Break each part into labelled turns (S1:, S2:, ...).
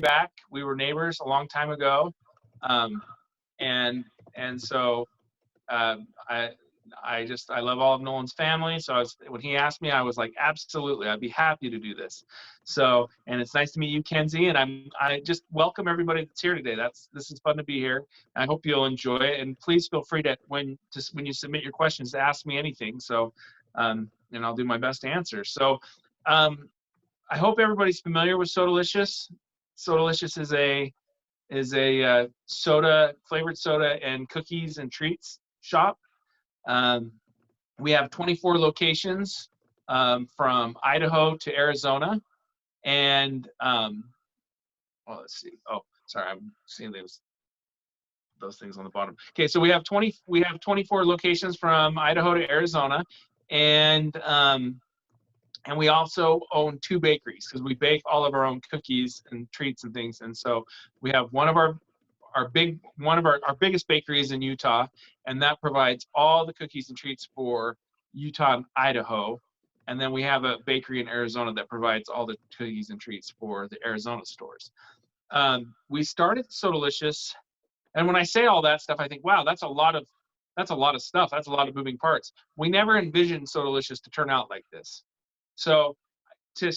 S1: back. We were neighbors a long time ago, and so I love all of Nolan's family. So when he asked me, I was like, absolutely, I'd be happy to do this. So, and it's nice to meet you, Kenzie, and I just welcome everybody that's here today. This is fun to be here. I hope you'll enjoy it, and please feel free to when you submit your questions to ask me anything. So, and I'll do my best to answer. So, I hope everybody's familiar with Sodalicious. Sodalicious is a soda, flavored soda and cookies and treats shop. We have 24 locations from Idaho to Arizona, and well, let's see. Oh, sorry, I'm seeing those things on the bottom. Okay, so we have 24 locations from Idaho to Arizona, and we also own 2 bakeries because we bake all of our own cookies and treats and things. And so we have one of our biggest bakeries in Utah, and that provides all the cookies and treats for Utah and Idaho. And then we have a bakery in Arizona that provides all the cookies and treats for the Arizona stores. We started Sodalicious, and when I say all that stuff, I think, wow, that's a lot of stuff. That's a lot of moving parts. We never envisioned Sodalicious to turn out like this. So to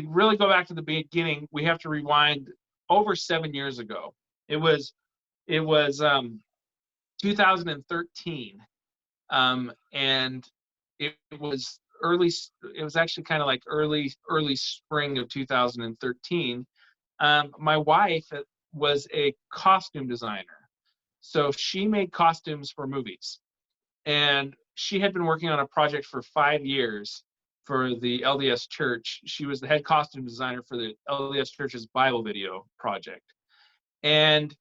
S1: really go back to the beginning, we have to rewind over 7 years ago. It was 2013, and it was actually kind of like early spring of 2013. My wife was a costume designer, so she made costumes for movies, and she had been working on a project for 5 years for the LDS Church. She was the head costume designer for the LDS Church's Bible video project. And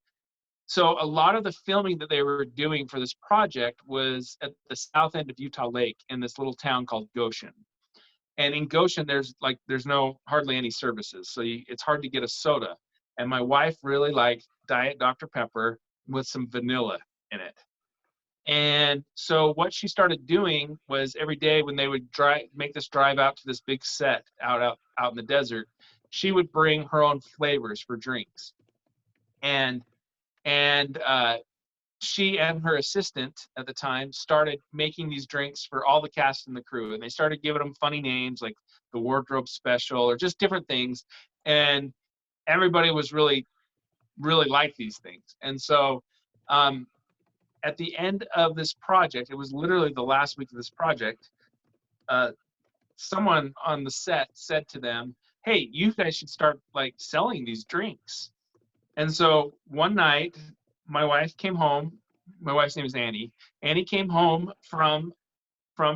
S1: so a lot of the filming that they were doing for this project was at the south end of Utah Lake in this little town called Goshen. And in Goshen, there's hardly any services. So it's hard to get a soda. And my wife really liked Diet Dr. Pepper with some vanilla in it. And so what she started doing was every day when they would make this drive out to this big set out in the desert, she would bring her own flavors for drinks. And she and her assistant at the time started making these drinks for all the cast and the crew. And they started giving them funny names like the Wardrobe Special or just different things. And everybody was really, really liked these things. And so at the end of this project, it was literally the last week of this project, someone on the set said to them, hey, you guys should start like selling these drinks. And so one night, my wife came home. My wife's name is Annie. Annie came home from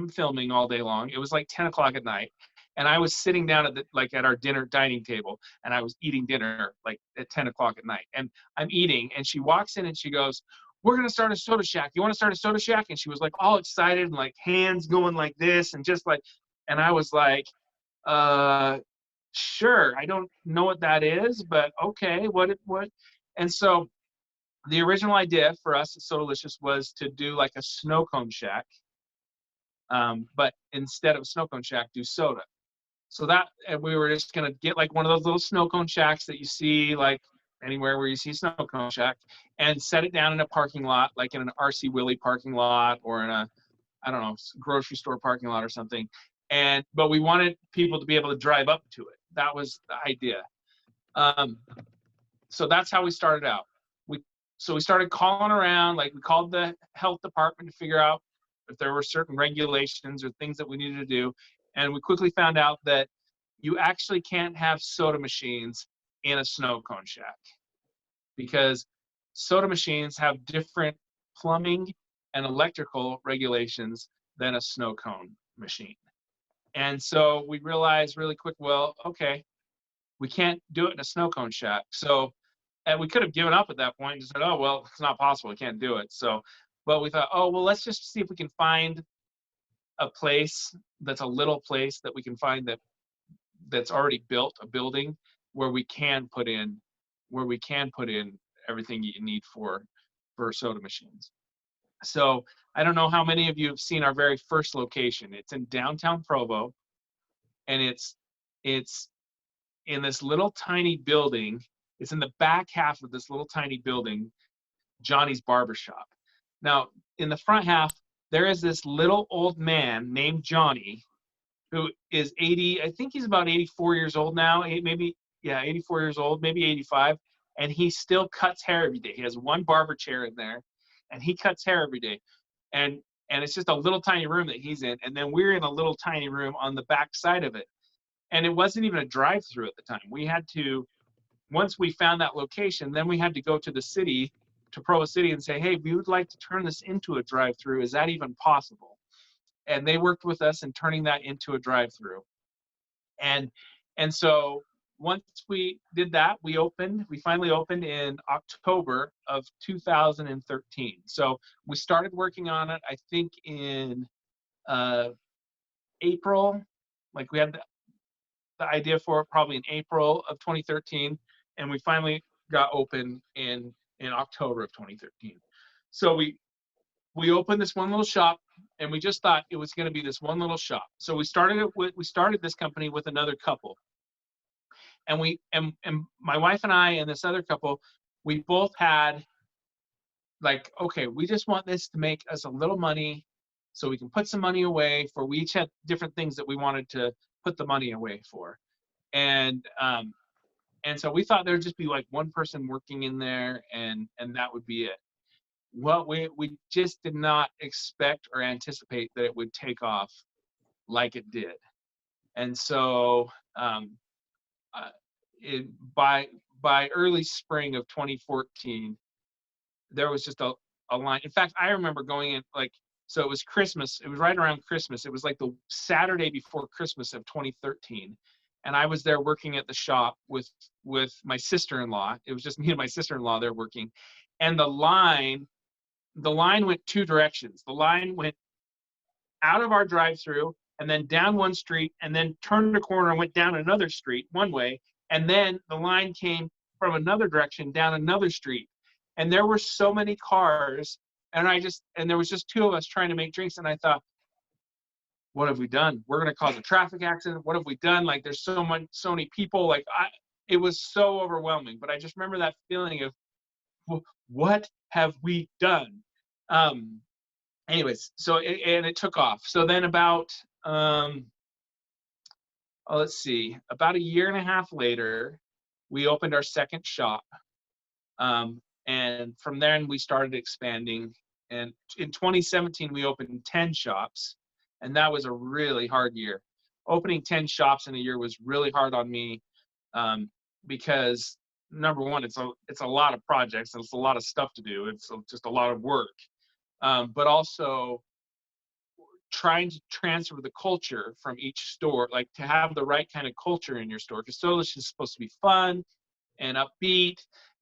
S1: filming all day long. It was like 10 o'clock at night. And I was sitting down at our dining table, and I was eating dinner like at 10 o'clock at night. And I'm eating, and she walks in and she goes, we're going to start a soda shack. You want to start a soda shack? And she was like all excited and like hands going like this and just like, and I was like, sure. I don't know what that is, but okay. What? And so the original idea for us at Sodalicious was to do like a snow cone shack. But instead of a snow cone shack, do soda. So and we were just going to get like one of those little snow cone shacks that you see like anywhere where you see snow cone shack, and set it down in a parking lot, like in an RC Willey parking lot or in a, I don't know, grocery store parking lot or something. But we wanted people to be able to drive up to it. That was the idea. So that's how we started out. So we started calling around, like we called the health department to figure out if there were certain regulations or things that we needed to do. And we quickly found out that you actually can't have soda machines in a snow cone shack because soda machines have different plumbing and electrical regulations than a snow cone machine. And so we realized really quick, well, okay, we can't do it in a snow cone shack. So, and we could have given up at that point and said, oh, well, it's not possible, we can't do it. So, but we thought, oh, well, let's just see if we can find a place that's a little place that we can find that's already built, a building where we can put in everything you need for soda machines. So I don't know how many of you have seen our very first location. It's in downtown Provo, and it's in this little tiny building. It's in the back half of this little tiny building, Johnny's Barbershop. Now, in the front half, there is this little old man named Johnny who is 80. I think he's about 84 years old now. Maybe, yeah, 84 years old, maybe 85. And he still cuts hair every day. He has one barber chair in there, and he cuts hair every day. And it's just a little tiny room that he's in. And then we're in a little tiny room on the back side of it. And it wasn't even a drive-through at the time. We had to, once we found that location, then we had to go to the city, to Provo City, and say, hey, we would like to turn this into a drive-through. Is that even possible? And they worked with us in turning that into a drive-through. And so once we did that, we finally opened in October of 2013. So we started working on it, I think, in April. Like, we had the idea for it probably in April of 2013, and we finally got open in October of 2013. So we opened this one little shop, and we just thought it was going to be this one little shop. So we started this company with another couple, and my wife and I and this other couple, we both had, like, okay, we just want this to make us a little money so we can put some money away for. We each had different things that we wanted to put the money away for. And so we thought there'd just be like one person working in there, and that would be it. Well, we just did not expect or anticipate that it would take off like it did. And so by early spring of 2014, there was just a line. In fact, I remember going in, like, so it was Christmas. It was right around Christmas. It was like the Saturday before Christmas of 2013. And I was there working at the shop with my sister-in-law. It was just me and my sister-in-law there working. And the line went two directions. The line went out of our drive-through and then down one street, and then turned a corner and went down another street one way. And then the line came from another direction down another street. And there were so many cars, and there was just two of us trying to make drinks. And I thought, what have we done? We're going to cause a traffic accident. What have we done? Like, there's so many people. Like, it was so overwhelming. But I just remember that feeling of, what have we done? Anyways, so it took off. So then about, let's see, about a year and a half later, we opened our second shop. And from then we started expanding. And in 2017, we opened 10 shops. And that was a really hard year. Opening 10 shops in a year was really hard on me, because number one, it's a lot of projects, and it's a lot of stuff to do. It's just a lot of work, but also trying to transfer the culture from each store, like to have the right kind of culture in your store. Because Sodalicious is supposed to be fun and upbeat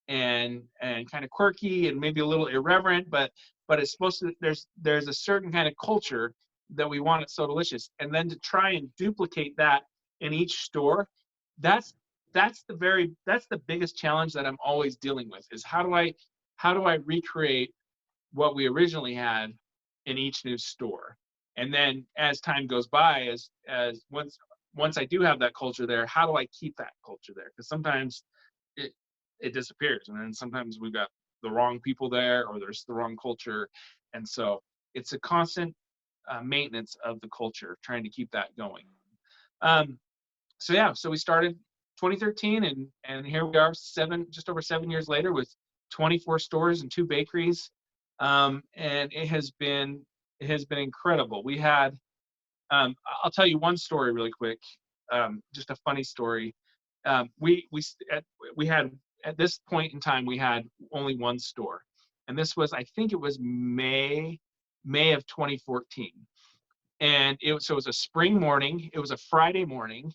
S1: and kind of quirky and maybe a little irreverent, but it's supposed to. There's a certain kind of culture that we want at Sodalicious, and then to try and duplicate that in each store, that's the biggest challenge that I'm always dealing with, is how do I recreate what we originally had in each new store. And then as time goes by, as once I do have that culture there, how do I keep that culture there? Because sometimes it disappears, and then sometimes we've got the wrong people there, or there's the wrong culture. And so it's a constant maintenance of the culture, trying to keep that going. So we started 2013, and here we are, just over 7 years later, with 24 stores and 2 bakeries, and it has been incredible. We had, I'll tell you one story really quick, just a funny story. We had, at this point in time, we had only one store, and this was, I think it was May of 2014, and it was a spring morning. It was a Friday morning,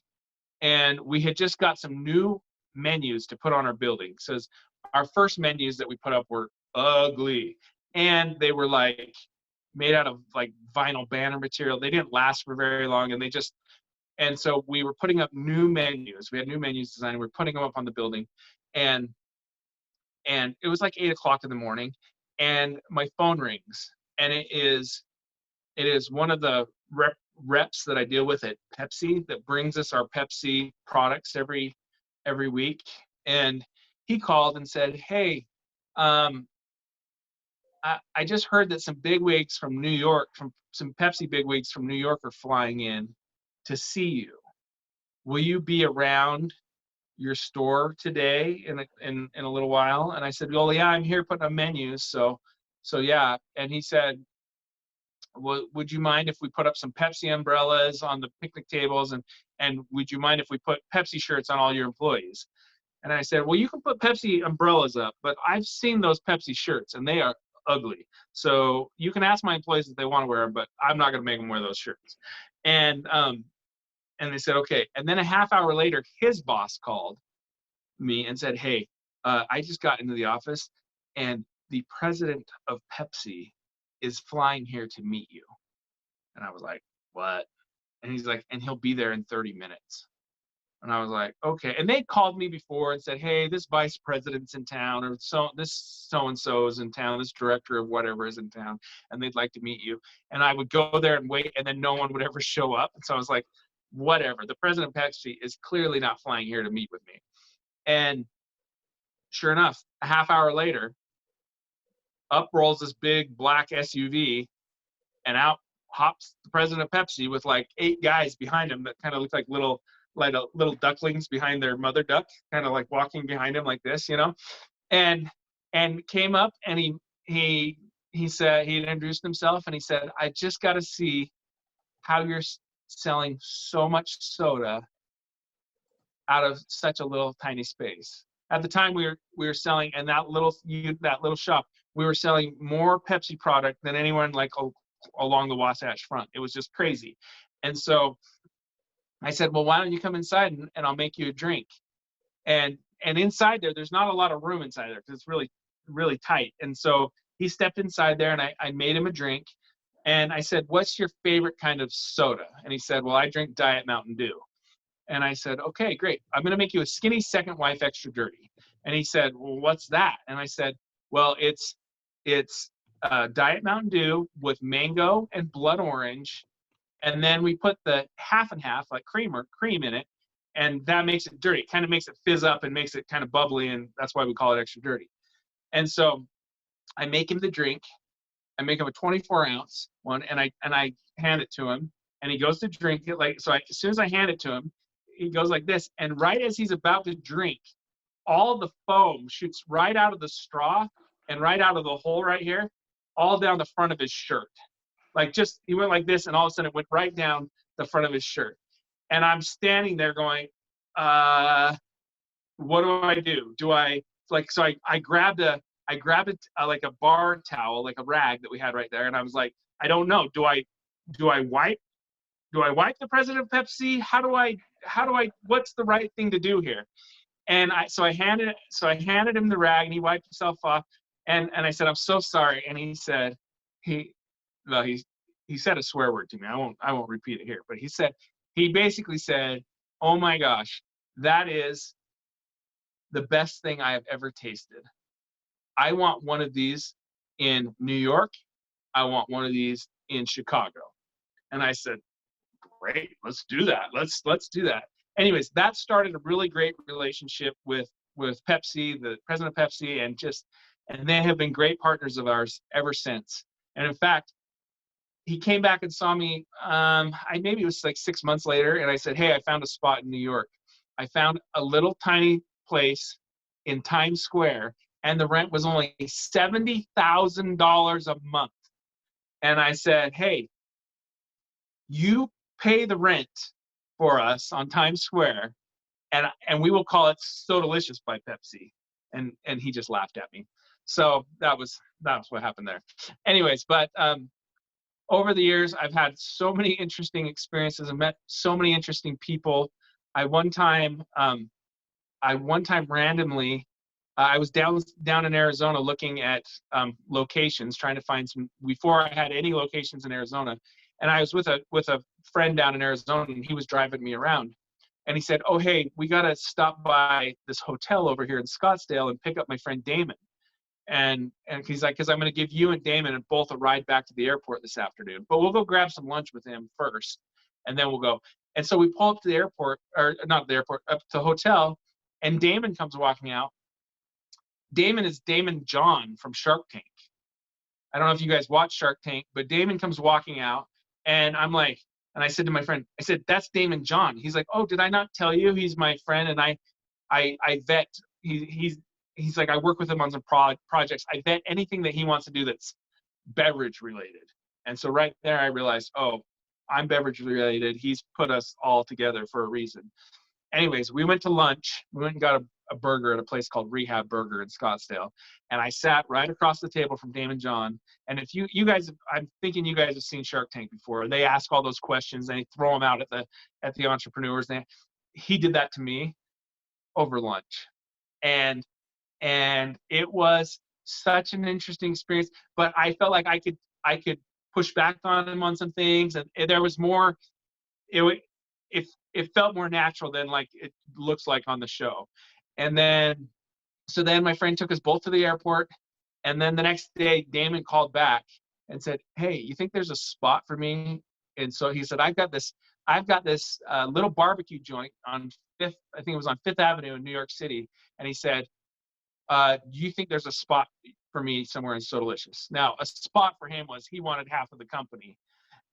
S1: and we had just got some new menus to put on our building. So our first menus that we put up were ugly, and they were like made out of like vinyl banner material. They didn't last for very long, and so we were putting up new menus. We had new menus designed. We were putting them up on the building, and it was like 8 o'clock in the morning, and my phone rings, and it is one of the reps that I deal with at Pepsi that brings us our Pepsi products every every week. And he called and said, hey, um, I just heard that some bigwigs from New York, from some Pepsi bigwigs from New York are flying in to see you. Will you be around your store today in a little while? And I said, well, yeah, I'm here putting up menus. So yeah. And he said, well, would you mind if we put up some Pepsi umbrellas on the picnic tables? And would you mind if we put Pepsi shirts on all your employees? And I said, well, you can put Pepsi umbrellas up, but I've seen those Pepsi shirts and they are ugly. So you can ask my employees if they want to wear them, but I'm not going to make them wear those shirts. And they said, okay. And then a half hour later, his boss called me and said, hey, I just got into the office and the president of Pepsi is flying here to meet you. And I was like, what? And he's like, and he'll be there in 30 minutes. And I was like, okay. And they called me before and said, hey, this vice president's in town, or this so-and-so is in town, this director of whatever is in town, and they'd like to meet you. And I would go there and wait, and then no one would ever show up. And so I was like, whatever. The president of Pepsi is clearly not flying here to meet with me. And sure enough, a half hour later, up rolls this big black SUV, and out hops the president of Pepsi with like 8 guys behind him that kind of look like little ducklings behind their mother duck, kind of like walking behind him like this, and came up, and he said, he introduced himself, and he said, I just got to see how you're selling so much soda out of such a little tiny space. At the time we were selling, and that little shop, we were selling more Pepsi product than anyone like along the Wasatch Front. It was just crazy. And so I said, well, why don't you come inside and I'll make you a drink. And inside there's not a lot of room inside there because it's really, really tight. And so he stepped inside there, and I made him a drink. And I said, what's your favorite kind of soda? And he said, well, I drink Diet Mountain Dew. And I said, okay, great. I'm going to make you a skinny second wife extra dirty. And he said, well, what's that? And I said, well, it's Diet Mountain Dew with mango and blood orange. And then we put the half and half, like cream in it. And that makes it dirty. It kind of makes it fizz up and makes it kind of bubbly. And that's why we call it extra dirty. And so I make him the drink. I make him a 24-ounce one, and I hand it to him. And he goes to drink it. As soon as I hand it to him, he goes like this, and right as he's about to drink, all the foam shoots right out of the straw and right out of the hole right here, all down the front of his shirt. He went like this, and all of a sudden it went right down the front of his shirt. And I'm standing there going, what do I do? I grabbed like a bar towel, like a rag that we had right there, and I was like, I don't know. Do I wipe the president of Pepsi? How do I, what's the right thing to do here? And I handed him the rag, and he wiped himself off. And I said, I'm so sorry. And he said, he said a swear word to me. I won't repeat it here, but he basically said, oh my gosh, that is the best thing I have ever tasted. I want one of these in New York. I want one of these in Chicago. And I said, great, let's do that. Let's do that. Anyways, that started a really great relationship with Pepsi, the president of Pepsi, and they have been great partners of ours ever since. And in fact, he came back and saw me, maybe it was like 6 months later, and I said, hey, I found a spot in New York. I found a little tiny place in Times Square, and the rent was only $70,000 a month. And I said, hey, you pay the rent for us on Times Square, and we will call it Sodalicious by Pepsi. And he just laughed at me. So that was what happened there. Anyways, but over the years, I've had so many interesting experiences and met so many interesting people. I one time randomly, I was down in Arizona looking at locations, trying to find some, before I had any locations in Arizona. And I was with a friend down in Arizona, and he was driving me around. And he said, oh, hey, we got to stop by this hotel over here in Scottsdale and pick up my friend Damon. And he's like, because I'm going to give you and Damon both a ride back to the airport this afternoon. But we'll go grab some lunch with him first, and then we'll go. And so we pull up to the airport, or not the airport, up to the hotel. and Damon comes walking out. Damon is Damon John from Shark Tank. I don't know if you guys watch Shark Tank, but Damon comes walking out, and I'm like, and I said to my friend, I said, that's Damon John. He's like, oh, did I not tell you? He's my friend, and I vet. He's like, I work with him on some projects. I vet anything that he wants to do that's beverage related. And so right there, I realized, oh, I'm beverage related. He's put us all together for a reason. Anyways, we went to lunch. We went and got a burger at a place called Rehab Burger in Scottsdale. And I sat right across the table from Damon John. And if you guys, I'm thinking you guys have seen Shark Tank before. They ask all those questions and they throw them out at the entrepreneurs. He did that to me over lunch. And it was such an interesting experience, but I felt like I could push back on him on some things, and there was more. It felt more natural than like it looks like on the show. And then my friend took us both to the airport, and then the next day Damon called back and said, hey, you think there's a spot for me? And so he said, I've got this little barbecue joint on Fifth, I think it was on Fifth Avenue in New York City. And he said, do you think there's a spot for me somewhere in Sodalicious? Now, a spot for him was he wanted half of the company,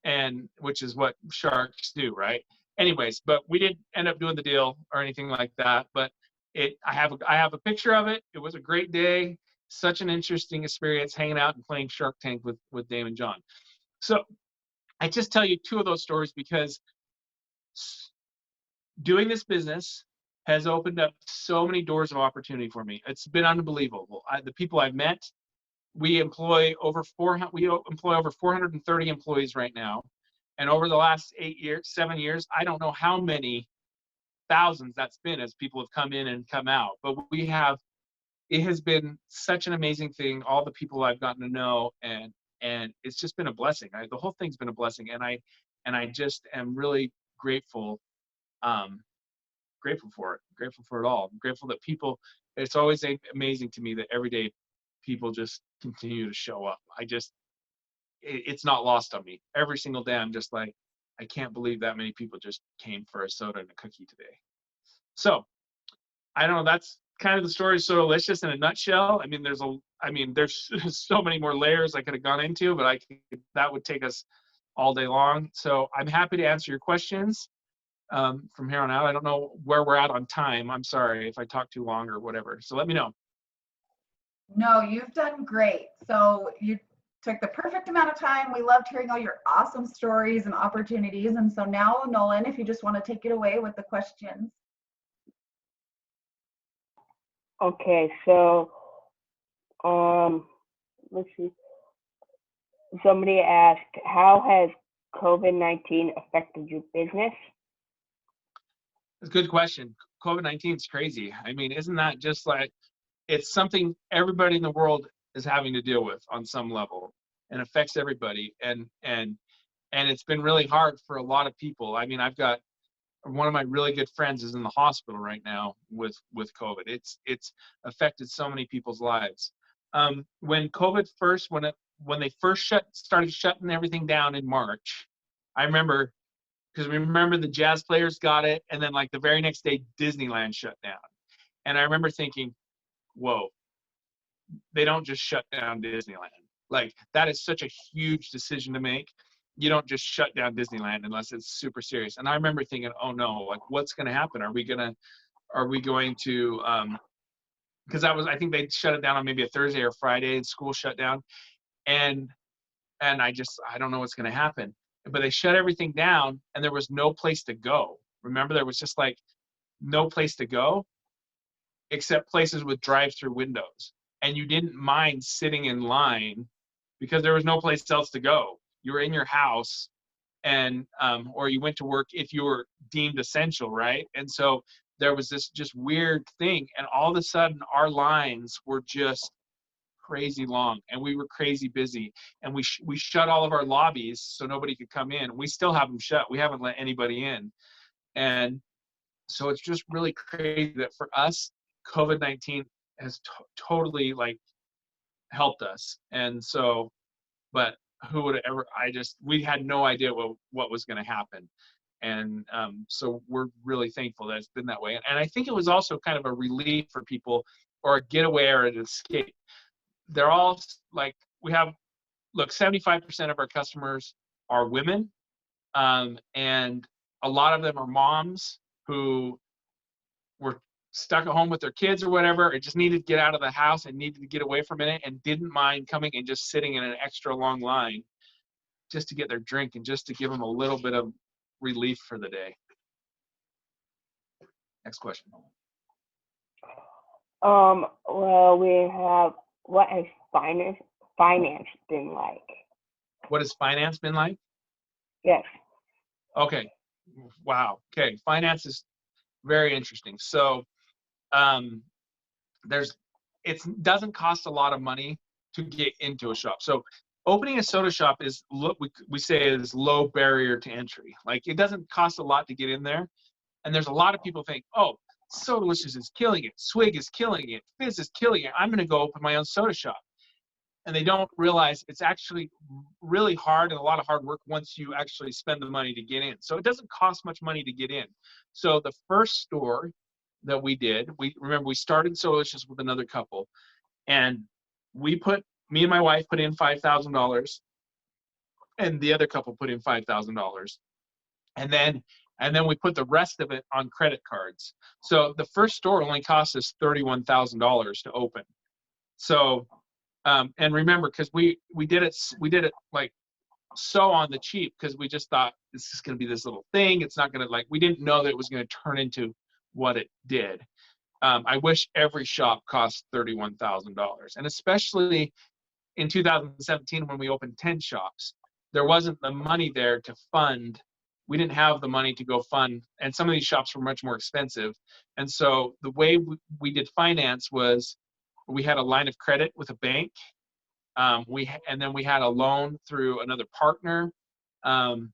S1: and which is what sharks do, right? Anyways, but we didn't end up doing the deal or anything like that. But I have a picture of it. It was a great day, such an interesting experience hanging out and playing Shark Tank with Damon John. So I just tell you two of those stories because doing this business has opened up so many doors of opportunity for me. It's been unbelievable. The people I've met, we employ over 430 employees right now. And over the last 7 years, I don't know how many thousands that's been as people have come in and come out. But it has been such an amazing thing. All the people I've gotten to know, and it's just been a blessing. The whole thing's been a blessing. And I just am really grateful. Grateful for it all. I'm grateful that people, it's always amazing to me that every day people just continue to show up. It's not lost on me. Every single day I'm just like, I can't believe that many people just came for a soda and a cookie today. So I don't know, that's kind of the story of Sodalicious in a nutshell. I mean, there's so many more layers I could have gone into, but that would take us all day long. So I'm happy to answer your questions. From here on out. I don't know where we're at on time. I'm sorry if I talk too long or whatever. So let me know.
S2: No, you've done great. So you took the perfect amount of time. We loved hearing all your awesome stories and opportunities. And so now, Nolan, if you just want to take it away with the questions.
S3: Okay, so let's see. Somebody asked, how has COVID-19 affected your business?
S1: It's a good question. COVID-19 is crazy. I mean, isn't that just like, it's something everybody in the world is having to deal with on some level, and affects everybody. And it's been really hard for a lot of people. I mean, I've got one of my really good friends is in the hospital right now with COVID. It's affected so many people's lives. When COVID first, when they first started shutting everything down in March, I remember, because remember the jazz players got it, and then like the very next day Disneyland shut down. And I remember thinking, whoa, they don't just shut down Disneyland. Like, that is such a huge decision to make. You don't just shut down Disneyland unless it's super serious. And I remember thinking, oh no, like, what's going to happen? Are we going to because I think they shut it down on maybe a Thursday or Friday, and school shut down. And I don't know what's going to happen. But they shut everything down, and there was no place to go. Remember, there was just like no place to go except places with drive-through windows. And you didn't mind sitting in line because there was no place else to go. You were in your house, and or you went to work if you were deemed essential, right? And so there was this just weird thing, and all of a sudden our lines were just crazy long, and we were crazy busy, and we shut all of our lobbies so nobody could come in. We still have them shut. We haven't let anybody in. And so it's just really crazy that for us, COVID-19 has totally like helped us. And so, but who would ever, we had no idea what was going to happen. So we're really thankful that it's been that way. And I think it was also kind of a relief for people, or a getaway or an escape. They're all like, we have, look, 75% of our customers are women, and a lot of them are moms who were stuck at home with their kids or whatever, and just needed to get out of the house and needed to get away for a minute, and didn't mind coming and just sitting in an extra long line just to get their drink and just to give them a little bit of relief for the day. Next question.
S3: Well, we have, what has finance been like?
S1: What has finance been like?
S3: Yes.
S1: Okay. Wow. Okay. Finance is very interesting. So it doesn't cost a lot of money to get into a shop. So opening a soda shop is, we say, is low barrier to entry. Like, it doesn't cost a lot to get in there. And there's a lot of people think, oh, Sodalicious is killing it, Swig is killing it, Fizz is killing it, I'm going to go open my own soda shop. And they don't realize it's actually really hard and a lot of hard work once you actually spend the money to get in. So it doesn't cost much money to get in. So the first store that we did, we started Sodalicious with another couple, and me and my wife put in $5,000, and the other couple put in $5,000. And then we put the rest of it on credit cards. So the first store only cost us $31,000 to open. So, and remember, because we did it like so on the cheap, because we just thought this is going to be this little thing. It's not going to, like, we didn't know that it was going to turn into what it did. I wish every shop cost $31,000, and especially in 2017 when we opened 10 shops, there wasn't the money there to fund. We didn't have the money to go fund, and some of these shops were much more expensive. And so the way we did finance was, we had a line of credit with a bank, and then we had a loan through another partner, and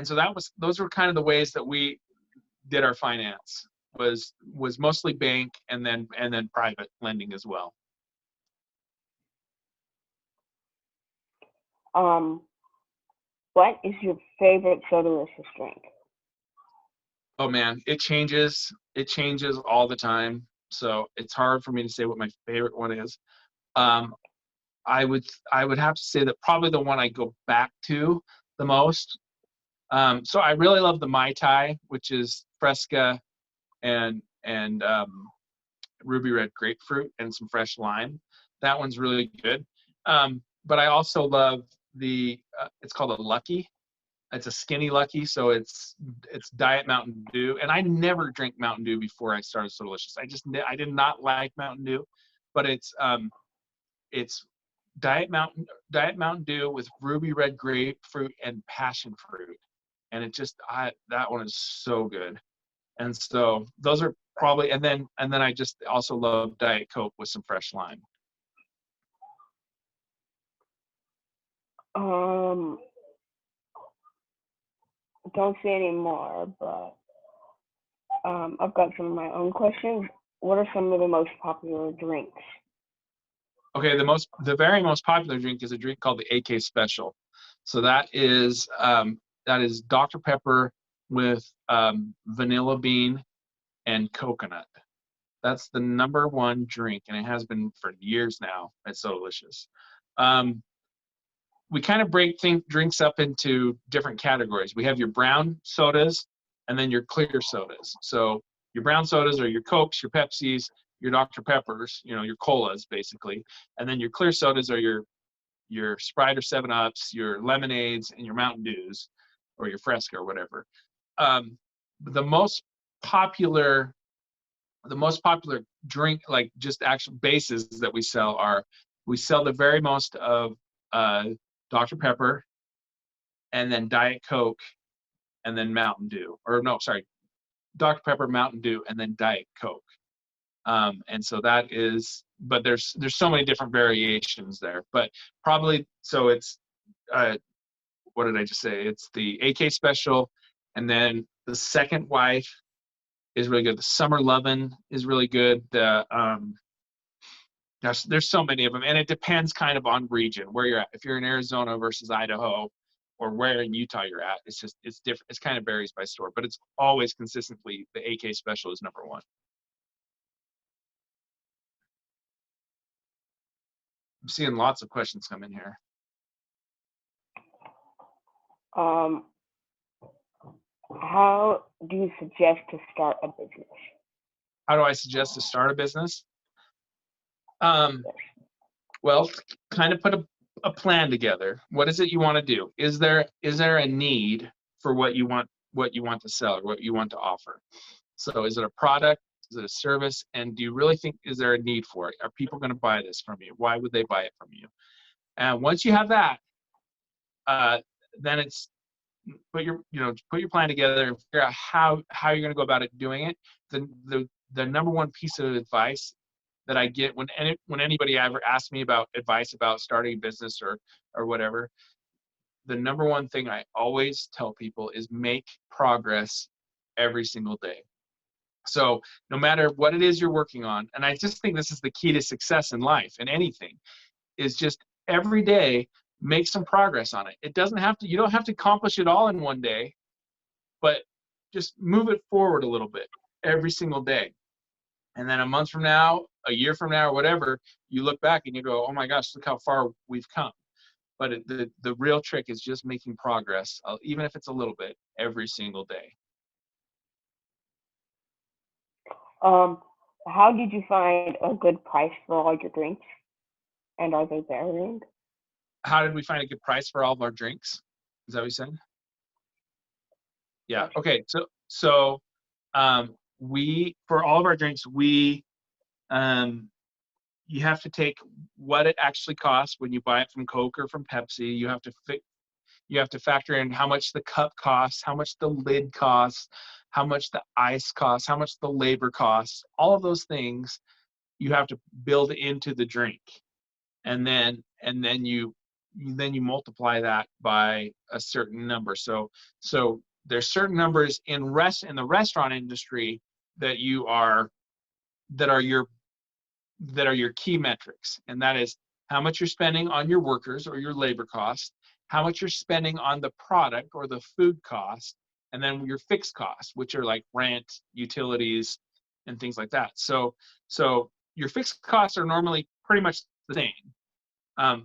S1: so those were kind of the ways that we did our finance. Was mostly bank, and then private lending as well.
S3: What is your favorite Sodalicious drink?
S1: Oh man, it changes all the time. So it's hard for me to say what my favorite one is. I would have to say that probably the one I go back to the most. So I really love the Mai Tai, which is Fresca and ruby red grapefruit and some fresh lime. That one's really good. But I also love it's called a Lucky. It's a skinny Lucky, so it's Diet Mountain Dew. And I never drank Mountain Dew before I started Sodalicious. I did not like Mountain Dew, but it's Diet Mountain Dew with ruby red grapefruit and passion fruit, and that one is so good. And so those are probably, and then I just also love Diet Coke with some fresh lime.
S3: Don't see any more, but I've got some of my own questions. What are some of the most popular drinks?
S1: Okay, the very most popular drink is a drink called the AK Special. So that is Dr. Pepper with vanilla bean and coconut. That's the #1 drink, and it has been for years now at Sodalicious. We kind of break drinks up into different categories. We have your brown sodas and then your clear sodas. So your brown sodas are your Cokes, your Pepsis, your Dr. Peppers, your colas basically. And then your clear sodas are your Sprite or 7-Ups, your lemonades, and your Mountain Dews, or your Fresca or whatever. The most popular drink, like just actual bases that we sell the very most of Dr. Pepper, and then Diet Coke, and then Mountain Dew. Or no, sorry, Dr. Pepper, Mountain Dew, and then Diet Coke. And so that is, but there's so many different variations there. But probably, so it's, what did I just say? It's the AK Special, and then the Second Wife is really good. The Summer Lovin' is really good. There's so many of them, and it depends kind of on region where you're at. If you're in Arizona versus Idaho, or where in Utah you're at. It's just, it's different. It's kind of varies by store, but it's always consistently the AK Special is number one. I'm seeing lots of questions come in here.
S3: How do you suggest to start a business?
S1: How do I suggest to start a business? Well, kind of put a plan together. What is it you want to do? Is there a need for what you want to sell or what you want to offer? So is it a product? Is it a service? And do you really think, is there a need for it? Are people going to buy this from you? Why would they buy it from you? And once you have that, then it's put your plan together and figure out how you're going to go about it doing it. The number one piece of advice that I get when anybody ever asks me about advice about starting a business or whatever, the number one thing I always tell people is make progress every single day. So no matter what it is you're working on, and I just think this is the key to success in life and anything, is just every day make some progress on it. It doesn't have to, you don't have to accomplish it all in one day, but just move it forward a little bit every single day. And then a month from now, a year from now, or whatever, you look back and you go, oh my gosh, look how far we've come. But the real trick is just making progress, even if it's a little bit, every single day.
S3: How did you find a good price for all your drinks? And are they varying?
S1: How did we find a good price for all of our drinks? Is that what you said? Yeah. Okay. So we, for all of our drinks, you have to take what it actually costs when you buy it from Coke or from Pepsi. You have to factor in how much the cup costs, how much the lid costs, how much the ice costs, how much the labor costs. All of those things you have to build into the drink, and then you multiply that by a certain number. So there's certain numbers in the restaurant industry that are your key metrics, and that is how much you're spending on your workers or your labor costs, how much you're spending on the product or the food cost, and then your fixed costs, which are like rent, utilities, and things like that. So your fixed costs are normally pretty much the same,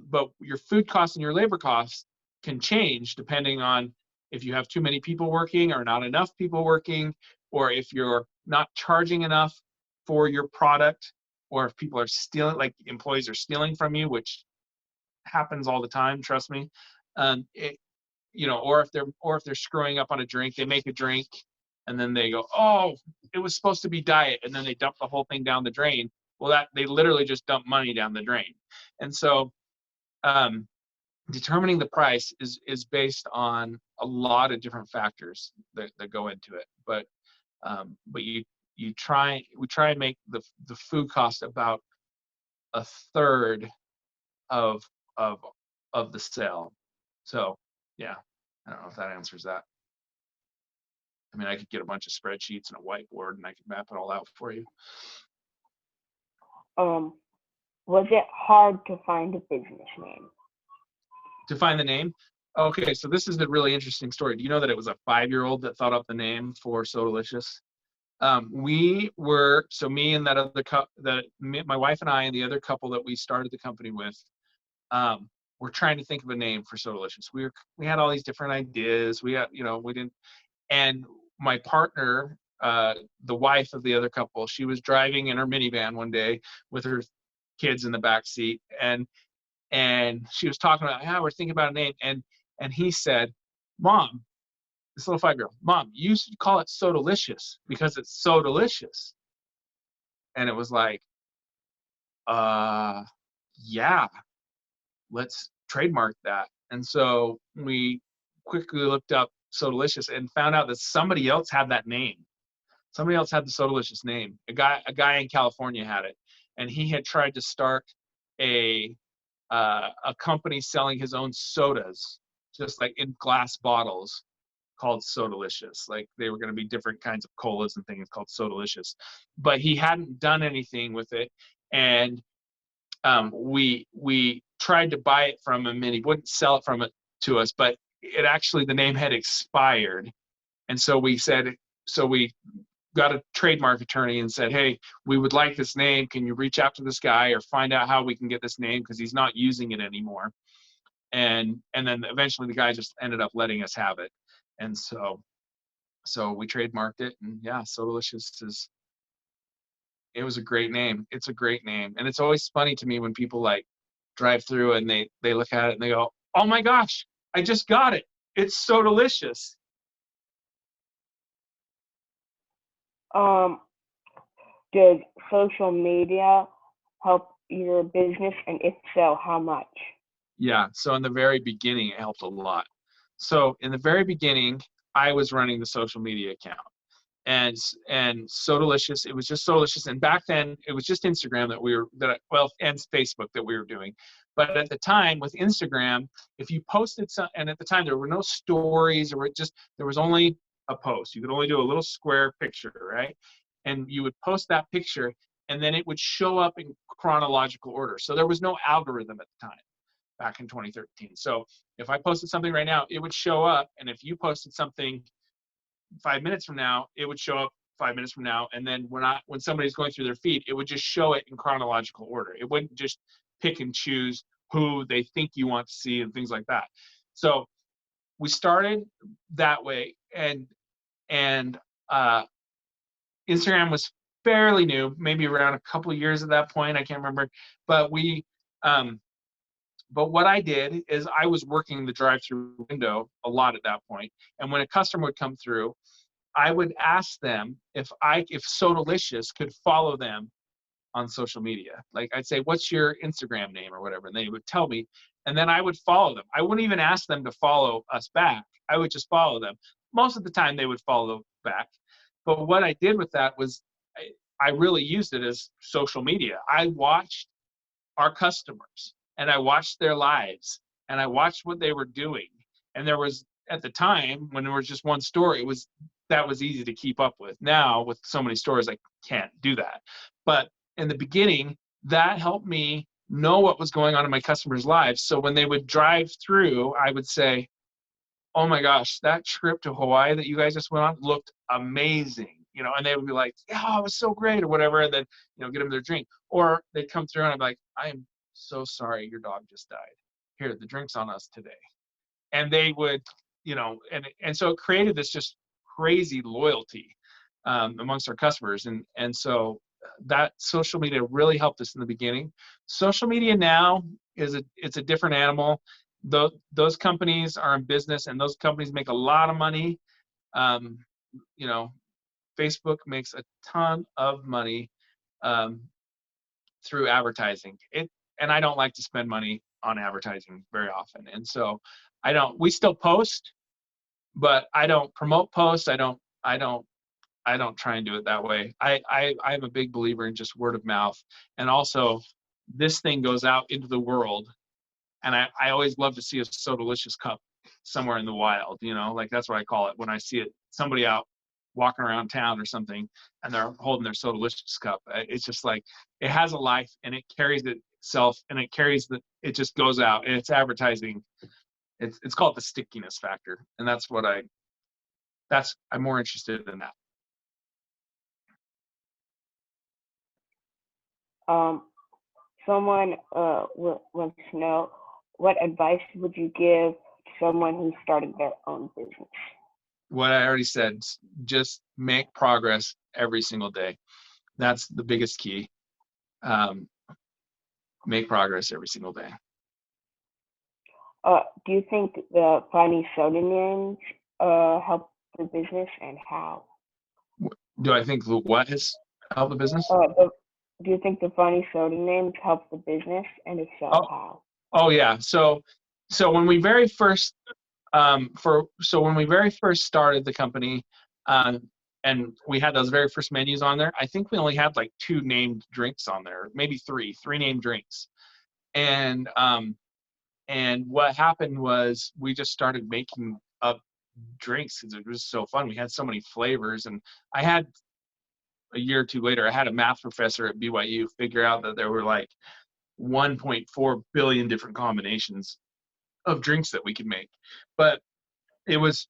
S1: but your food costs and your labor costs can change depending on if you have too many people working or not enough people working, or if you're not charging enough for your product, or if people are stealing, like employees are stealing from you, which happens all the time, trust me. Or if they're screwing up on a drink, they make a drink and then they go, oh, it was supposed to be diet, and then they dump the whole thing down the drain. Well, that they literally just dump money down the drain. And so determining the price is based on a lot of different factors that go into it. But we try and make the food cost about a third of the sale. So yeah, I don't know if that answers that. I mean, I could get a bunch of spreadsheets and a whiteboard and I could map it all out for you.
S3: Was it hard to find a business name?
S1: To find the name? Okay, so this is a really interesting story. Do you know that it was a 5-year-old that thought up the name for Sodalicious? Me and that other my wife and I and the other couple that we started the company with, we're trying to think of a name for Sodalicious. We had all these different ideas. We didn't. And my partner, the wife of the other couple, she was driving in her minivan one day with her kids in the back seat, and she was talking about how we're thinking about a name, and he said, "Mom," this little 5-year-old, "Mom, you should call it Sodalicious because it's so delicious." And it was like, yeah, let's trademark that. And so we quickly looked up Sodalicious and found out that somebody else had that name. Somebody else had the Sodalicious name. A guy in California had it, and he had tried to start a company selling his own sodas, just like in glass bottles, called Sodalicious. Like they were going to be different kinds of colas and things called Sodalicious, but he hadn't done anything with it. And we tried to buy it from him, and he wouldn't sell it to us. But it actually, the name had expired. And so we got a trademark attorney and said, hey, we would like this name. Can you reach out to this guy or find out how we can get this name? Because he's not using it anymore. And then eventually the guy just ended up letting us have it. And so we trademarked it. And yeah, Sodalicious it was a great name. It's a great name. And it's always funny to me when people like drive through and they look at it and they go, oh my gosh, I just got it. It's Sodalicious.
S3: Did social media help your business, and if so, how much?
S1: Yeah, so in the very beginning, it helped a lot. So in the very beginning, I was running the social media account, and Sodalicious, it was just Sodalicious, and back then it was just Instagram and Facebook that we were doing. But at the time with Instagram, if you posted and at the time there were no stories, there was only a post. You could only do a little square picture, right? And you would post that picture, and then it would show up in chronological order. So there was no algorithm at the time, back in 2013. So if I posted something right now, it would show up, and if you posted something 5 minutes from now, it would show up 5 minutes from now. And then when somebody's going through their feed, it would just show it in chronological order. It wouldn't just pick and choose who they think you want to see and things like that. So we started that way, and Instagram was fairly new, maybe around a couple of years at that point. I can't remember, but but what I did is I was working the drive-through window a lot at that point. And when a customer would come through, I would ask them if Sodalicious could follow them on social media. Like I'd say, what's your Instagram name or whatever? And they would tell me, and then I would follow them. I wouldn't even ask them to follow us back. I would just follow them. Most of the time they would follow back. But what I did with that was I really used it as social media. I watched our customers and I watched their lives and I watched what they were doing. And there was, at the time when there was just one store, that was easy to keep up with. Now with so many stores, I can't do that. But in the beginning, that helped me know what was going on in my customers' lives. So when they would drive through, I would say, oh my gosh, that trip to Hawaii that you guys just went on looked amazing. And they would be like, yeah, it was so great or whatever. And then, get them their drink. Or they'd come through and I'd be like, I am so sorry your dog just died. Here, the drink's on us today. And they would, and so it created this just crazy loyalty amongst our customers. And so that social media really helped us in the beginning. Social media now it's a different animal. Those companies are in business and those companies make a lot of money. Facebook makes a ton of money through advertising. And I don't like to spend money on advertising very often. And so we still post, but I don't promote posts. I don't try and do it that way. I'm a big believer in just word of mouth. And also this thing goes out into the world. And I always love to see a Sodalicious cup somewhere in the wild, like that's what I call it. When I see somebody out walking around town or something and they're holding their Sodalicious cup, it's just like, it has a life and it carries itself and it just goes out and it's advertising. It's called the stickiness factor. And that's what I'm more interested in that.
S3: Someone wants to know, what advice would you give someone who started their own business?
S1: What I already said, just make progress every single day. That's the biggest key. Make progress every single day.
S3: Do you think the finding pseudonyms help the business, and how?
S1: Do I think the what has helped the business?
S3: Do you think the finding pseudonyms help the business, and if so, how?
S1: Oh yeah. So when we very first started the company, and we had those very first menus on there, I think we only had like 2 named drinks on there, maybe 3 named drinks. And what happened was we just started making up drinks because it was so fun. We had so many flavors, and I had a year or 2 later, I had a math professor at BYU figure out that there were like 1.4 billion different combinations of drinks that we could make. But it was,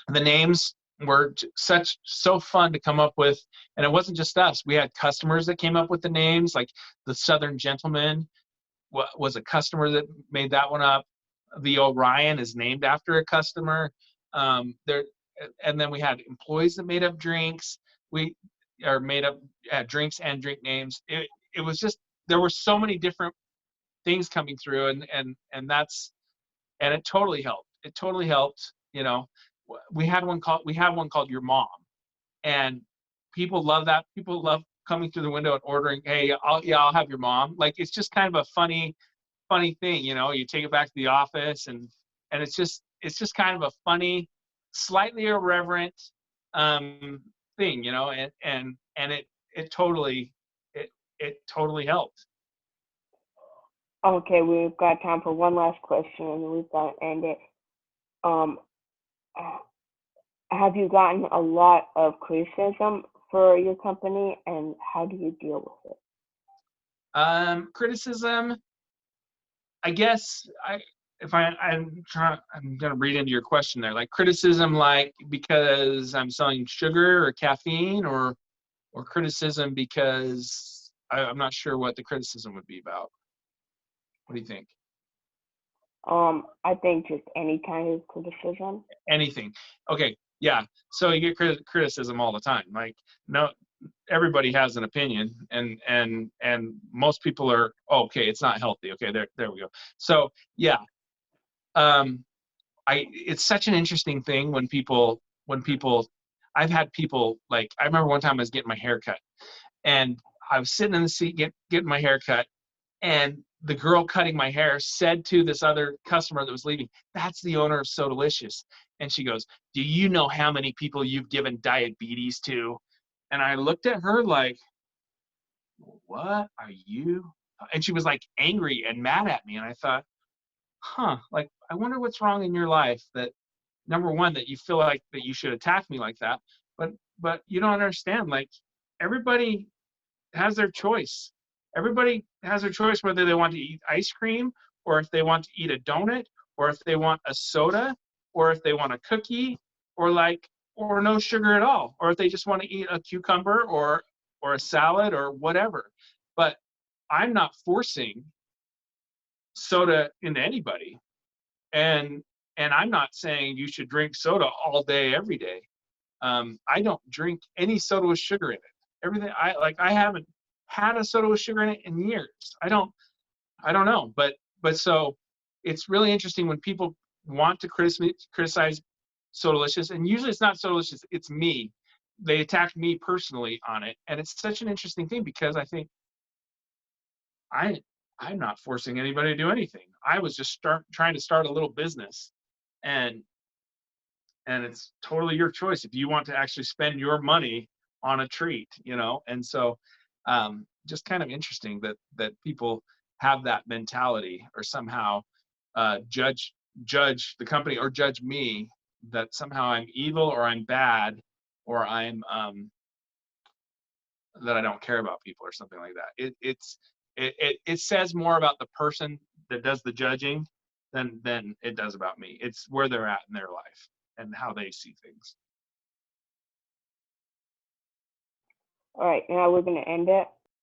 S1: the names were so fun to come up with. And it wasn't just us. We had customers that came up with the names, like the Southern Gentleman was a customer that made that one up. The Orion is named after a customer. There, and then we had employees that made up drinks. We or made up drinks and drink names. It was just, there were so many different things coming through, and that's, and it totally helped. It totally helped. You know, we have one called Your Mom, and people love that. People love coming through the window and ordering, hey, I'll have your mom. Like, it's just kind of a funny thing, you know. You take it back to the office, and it's just kind of a funny, slightly irreverent thing, you know, and it totally totally helped.
S3: Okay, we've got time for one last question, and we've got to end it. Have you gotten a lot of criticism for your company, and how do you deal with it?
S1: Criticism, I guess, I'm gonna read into your question there. Like, criticism, like because I'm selling sugar or caffeine, or criticism because I'm not sure what the criticism would be about. What do you think?
S3: I think just any kind of criticism.
S1: Anything. Okay, yeah. So you get criticism all the time. Like, no, everybody has an opinion, and most people are, oh, okay, it's not healthy. Okay, there we go. So yeah, it's such an interesting thing when people I've had people, like, I remember one time I was getting my hair cut, and I was sitting in the seat getting my hair cut, and the girl cutting my hair said to this other customer that was leaving, "That's the owner of Sodalicious." And she goes, "Do you know how many people you've given diabetes to?" And I looked at her like, "What are you?" And she was like angry and mad at me. And I thought, like, I wonder what's wrong in your life that, number one, that you feel like that you should attack me like that, but you don't understand. Like, everybody has their choice. Everybody has their choice whether they want to eat ice cream, or if they want to eat a donut, or if they want a soda, or if they want a cookie, or no sugar at all, or if they just want to eat a cucumber or a salad or whatever. But I'm not forcing soda into anybody. And I'm not saying you should drink soda all day, every day. I don't drink any soda with sugar in it. Everything I haven't had a soda with sugar in it in years. I don't know. But so it's really interesting when people want to criticize Sodalicious, and usually it's not Sodalicious, it's me. They attack me personally on it, and it's such an interesting thing because I think I'm not forcing anybody to do anything. I was just trying to start a little business, and it's totally your choice if you want to actually spend your money on a treat, you know. And so just kind of interesting that people have that mentality, or somehow judge the company or judge me, that somehow I'm evil or I'm bad, or I'm that I don't care about people or something like that. It says more about the person that does the judging than it does about me. It's where they're at in their life and how they see things.
S3: All right, now we're going to end it.